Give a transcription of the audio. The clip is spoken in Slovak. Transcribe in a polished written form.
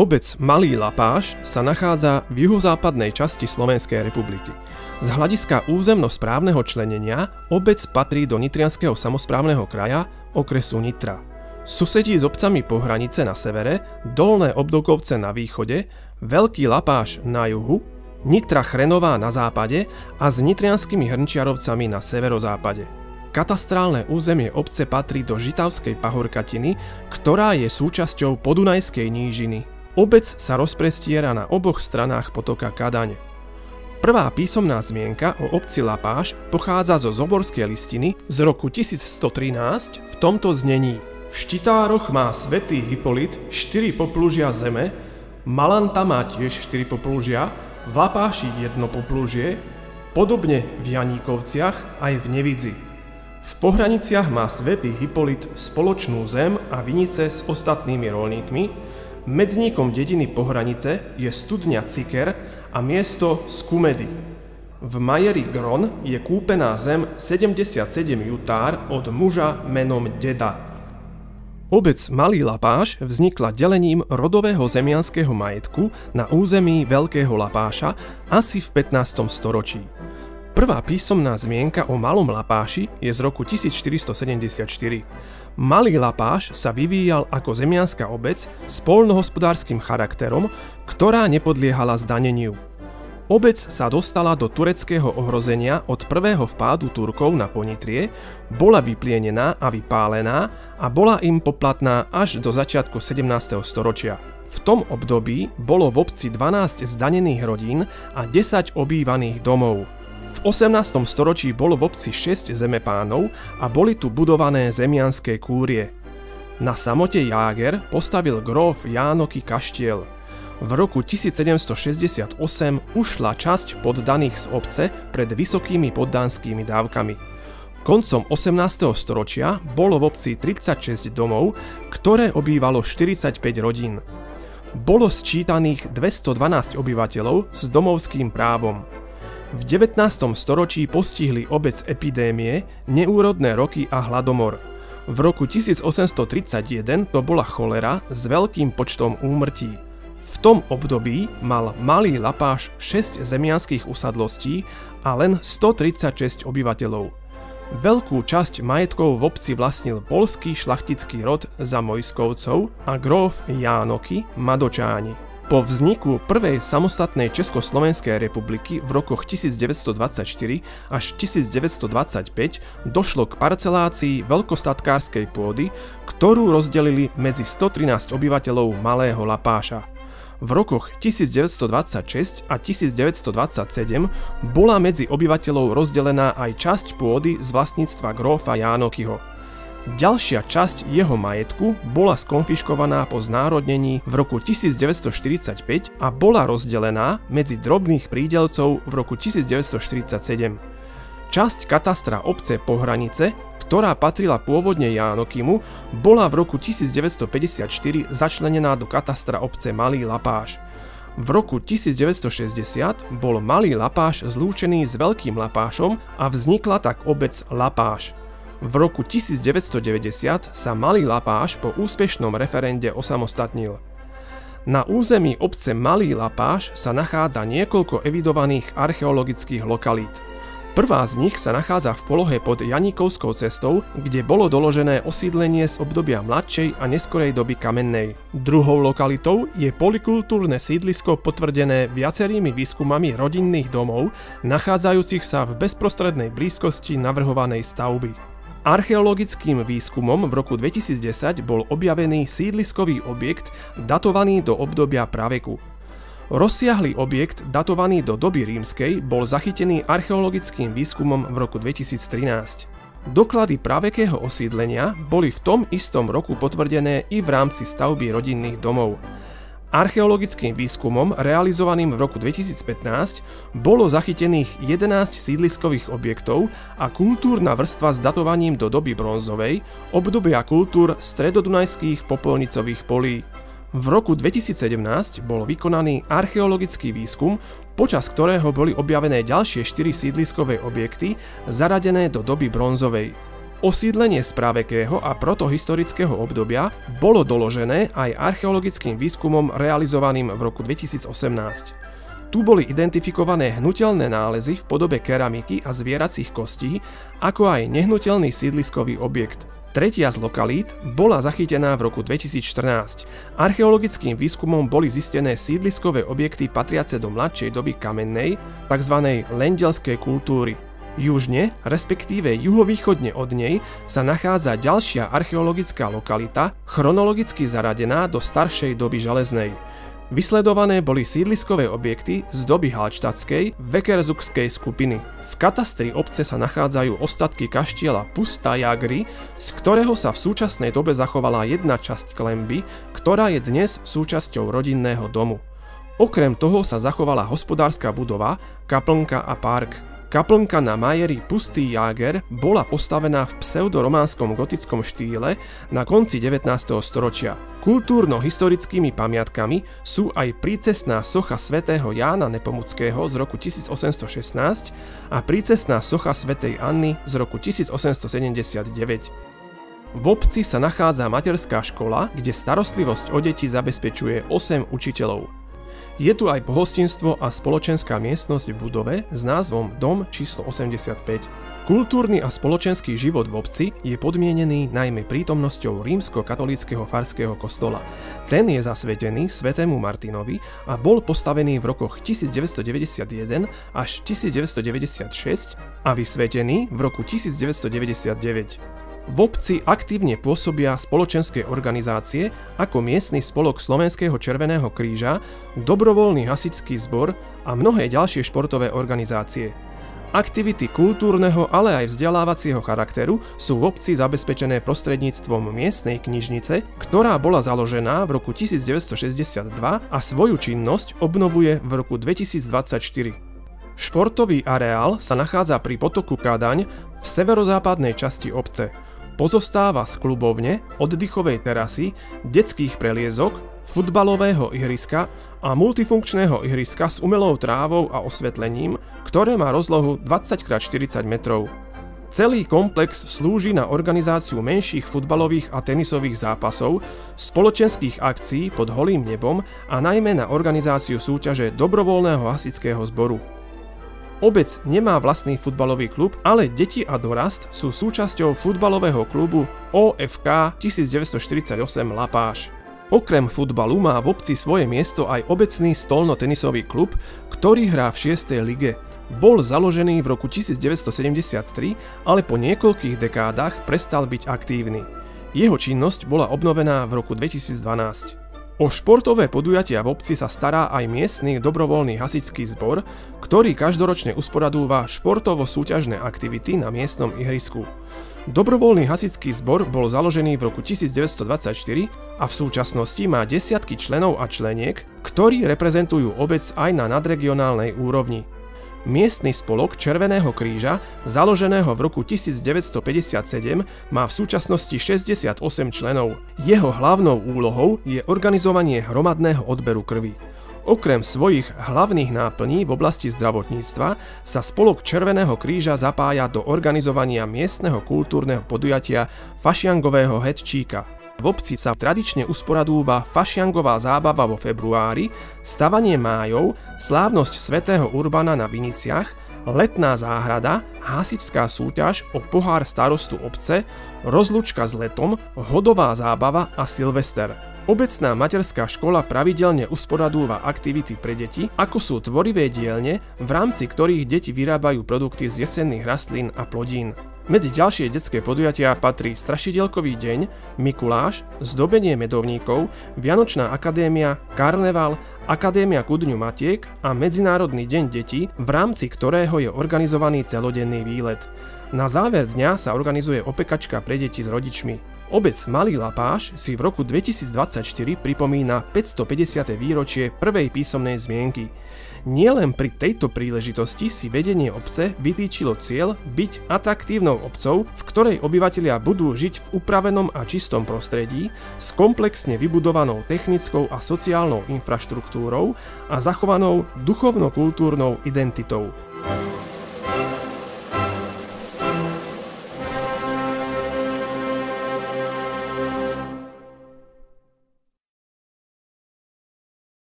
Obec Malý Lapáš sa nachádza v juhozápadnej časti Slovenskej republiky. Z hľadiska územno-správneho členenia obec patrí do Nitrianskeho samosprávneho kraja okresu Nitra. Susedí s obcami Pohranice na severe, Dolné Obdokovce na východe, Veľký Lapáš na juhu, Nitra Chrenová na západe a s Nitrianskymi Hrnčiarovcami na severozápade. Katastrálne územie obce patrí do Žitavskej pahorkatiny, ktorá je súčasťou Podunajskej nížiny. Obec sa rozprestiera na oboch stranách potoka Kadaň. Prvá písomná zmienka o obci Lapáš pochádza zo Zoborskej listiny z roku 1113 v tomto znení. V Štitároch má svätý Hypolit 4 poplúžia zeme, Malanta má tiež 4 poplúžia, v Lapáši 1 poplúžie, podobne v Janíkovciach aj v Nevidzi. V Pohraniciach má svätý Hypolit spoločnú zem a vinice s ostatnými roľníkmi, medzníkom dediny Pohranice je studňa Ciker a miesto Skumedy. V Majeri Gron je kúpená zem 77 jutár od muža menom Deda. Obec Malý Lapáš vznikla delením rodového zemianskeho majetku na území Veľkého Lapáša asi v 15. storočí. Prvá písomná zmienka o Malom Lapáši je z roku 1474. Malý Lapáš sa vyvíjal ako zemianska obec s poľnohospodárskym charakterom, ktorá nepodliehala zdaneniu. Obec sa dostala do tureckého ohrozenia od prvého vpádu Turkov na Ponitrie, bola vyplienená a vypálená a bola im poplatná až do začiatku 17. storočia. V tom období bolo v obci 12 zdanených rodín a 10 obývaných domov. V 18. storočí bolo v obci 6 zemepánov a boli tu budované zemianské kúrie. Na samote Jáger postavil gróf Jánoky kaštiel. V roku 1768 ušla časť poddaných z obce pred vysokými poddanskými dávkami. Koncom 18. storočia bolo v obci 36 domov, ktoré obývalo 45 rodín. Bolo sčítaných 212 obyvateľov s domovským právom. V 19. storočí postihli obec epidémie, neúrodné roky a hladomor. V roku 1831 to bola cholera s veľkým počtom úmrtí. V tom období mal Malý Lapáš 6 zemianskych usadlostí a len 136 obyvateľov. Veľkú časť majetkov v obci vlastnil poľský šlachtický rod Zamojskovcov a gróf Jánoky Madočáni. Po vzniku prvej samostatnej Československej republiky v rokoch 1924 až 1925 došlo k parcelácii veľkostatkárskej pôdy, ktorú rozdelili medzi 113 obyvateľov Malého Lapáša. V rokoch 1926 a 1927 bola medzi obyvateľov rozdelená aj časť pôdy z vlastníctva grófa Jánokyho. Ďalšia časť jeho majetku bola skonfiškovaná po znárodnení v roku 1945 a bola rozdelená medzi drobných prídelcov v roku 1947. Časť katastra obce Pohranice, ktorá patrila pôvodne Jánokymu, bola v roku 1954 začlenená do katastra obce Malý Lapáš. V roku 1960 bol Malý Lapáš zlúčený s Veľkým Lapášom a vznikla tak obec Lapáš. V roku 1990 sa Malý Lapáš po úspešnom referende osamostatnil. Na území obce Malý Lapáš sa nachádza niekoľko evidovaných archeologických lokalít. Prvá z nich sa nachádza v polohe pod Janíkovskou cestou, kde bolo doložené osídlenie z obdobia mladšej a neskorej doby kamennej. Druhou lokalitou je polykultúrne sídlisko potvrdené viacerými výskumami rodinných domov, nachádzajúcich sa v bezprostrednej blízkosti navrhovanej stavby. Archeologickým výskumom v roku 2010 bol objavený sídliskový objekt datovaný do obdobia praveku. Rozsiahly objekt datovaný do doby rímskej bol zachytený archeologickým výskumom v roku 2013. Doklady pravekého osídlenia boli v tom istom roku potvrdené i v rámci stavby rodinných domov. Archeologickým výskumom realizovaným v roku 2015 bolo zachytených 11 sídliskových objektov a kultúrna vrstva s datovaním do doby bronzovej, obdobia kultúr stredodunajských popolnicových polí. V roku 2017 bol vykonaný archeologický výskum, počas ktorého boli objavené ďalšie 4 sídliskové objekty zaradené do doby bronzovej. Osídlenie z pravekého a protohistorického obdobia bolo doložené aj archeologickým výskumom realizovaným v roku 2018. Tu boli identifikované hnutelné nálezy v podobe keramiky a zvieracích kostí, ako aj nehnuteľný sídliskový objekt. Tretia z lokalít bola zachytená v roku 2014. Archeologickým výskumom boli zistené sídliskové objekty patriace do mladšej doby kamennej, tzv. Lendelskej kultúry. Južne, respektíve juhovýchodne od nej, sa nachádza ďalšia archeologická lokalita, chronologicky zaradená do staršej doby železnej. Vysledované boli sídliskové objekty z doby halštatskej Vekerzukskej skupiny. V katastri obce sa nachádzajú ostatky kaštieľa Pusta Jagry, z ktorého sa v súčasnej dobe zachovala jedna časť klenby, ktorá je dnes súčasťou rodinného domu. Okrem toho sa zachovala hospodárska budova, kaplnka a park. Kaplnka na majeri Pustý Jáger bola postavená v pseudorománskom gotickom štýle na konci 19. storočia. Kultúrno-historickými pamiatkami sú aj prícestná socha svätého Jána Nepomuckého z roku 1816 a prícestná socha svätej Anny z roku 1879. V obci sa nachádza materská škola, kde starostlivosť o deti zabezpečuje 8 učiteľov. Je tu aj pohostinstvo a spoločenská miestnosť v budove s názvom Dom číslo 85. Kultúrny a spoločenský život v obci je podmienený najmä prítomnosťou rímsko-katolíckeho farského kostola. Ten je zasvetený svätému Martinovi a bol postavený v rokoch 1991 až 1996 a vysvetený v roku 1999. V obci aktívne pôsobia spoločenské organizácie ako miestny spolok Slovenského Červeného kríža, dobrovoľný hasičský zbor a mnohé ďalšie športové organizácie. Aktivity kultúrneho, ale aj vzdelávacieho charakteru sú v obci zabezpečené prostredníctvom miestnej knižnice, ktorá bola založená v roku 1962 a svoju činnosť obnovuje v roku 2024. Športový areál sa nachádza pri potoku Kadaň v severozápadnej časti obce. Pozostáva z klubovne, oddychovej terasy, detských preliezok, futbalového ihriska a multifunkčného ihriska s umelou trávou a osvetlením, ktoré má rozlohu 20x40 metrov. Celý komplex slúži na organizáciu menších futbalových a tenisových zápasov, spoločenských akcií pod holým nebom a najmä na organizáciu súťaže dobrovoľného hasičského zboru. Obec nemá vlastný futbalový klub, ale deti a dorast sú súčasťou futbalového klubu OFK 1948 Lapáš. Okrem futbalu má v obci svoje miesto aj obecný stolno-tenisový klub, ktorý hrá v 6. lige. Bol založený v roku 1973, ale po niekoľkých dekádach prestal byť aktívny. Jeho činnosť bola obnovená v roku 2012. O športové podujatia v obci sa stará aj miestny dobrovoľný hasičský zbor, ktorý každoročne usporadúva športovo-súťažné aktivity na miestnom ihrisku. Dobrovoľný hasičský zbor bol založený v roku 1924 a v súčasnosti má desiatky členov a členiek, ktorí reprezentujú obec aj na nadregionálnej úrovni. Miestny spolok Červeného kríža, založeného v roku 1957, má v súčasnosti 68 členov. Jeho hlavnou úlohou je organizovanie hromadného odberu krvi. Okrem svojich hlavných náplní v oblasti zdravotníctva sa spolok Červeného kríža zapája do organizovania miestneho kultúrneho podujatia Fašiangového hetčíka. V obci sa tradične usporadúva fašiangová zábava vo februári, stavanie májov, slávnosť svätého Urbana na Viniciach, letná záhrada, hasičská súťaž o pohár starostu obce, rozlučka s letom, hodová zábava a Silvester. Obecná materská škola pravidelne usporadúva aktivity pre deti, ako sú tvorivé dielne, v rámci ktorých deti vyrábajú produkty z jesenných rastlín a plodín. Medzi ďalšie detské podujatia patrí Strašidielkový deň, Mikuláš, zdobenie medovníkov, Vianočná akadémia, karneval, Akadémia ku dňu matiek a Medzinárodný deň detí, v rámci ktorého je organizovaný celodenný výlet. Na záver dňa sa organizuje opekačka pre deti s rodičmi. Obec Malý Lapáš si v roku 2024 pripomína 550. výročie prvej písomnej zmienky. Nielen pri tejto príležitosti si vedenie obce vytýčilo cieľ byť atraktívnou obcou, v ktorej obyvatelia budú žiť v upravenom a čistom prostredí, s komplexne vybudovanou technickou a sociálnou infraštruktúrou a zachovanou duchovno-kultúrnou identitou.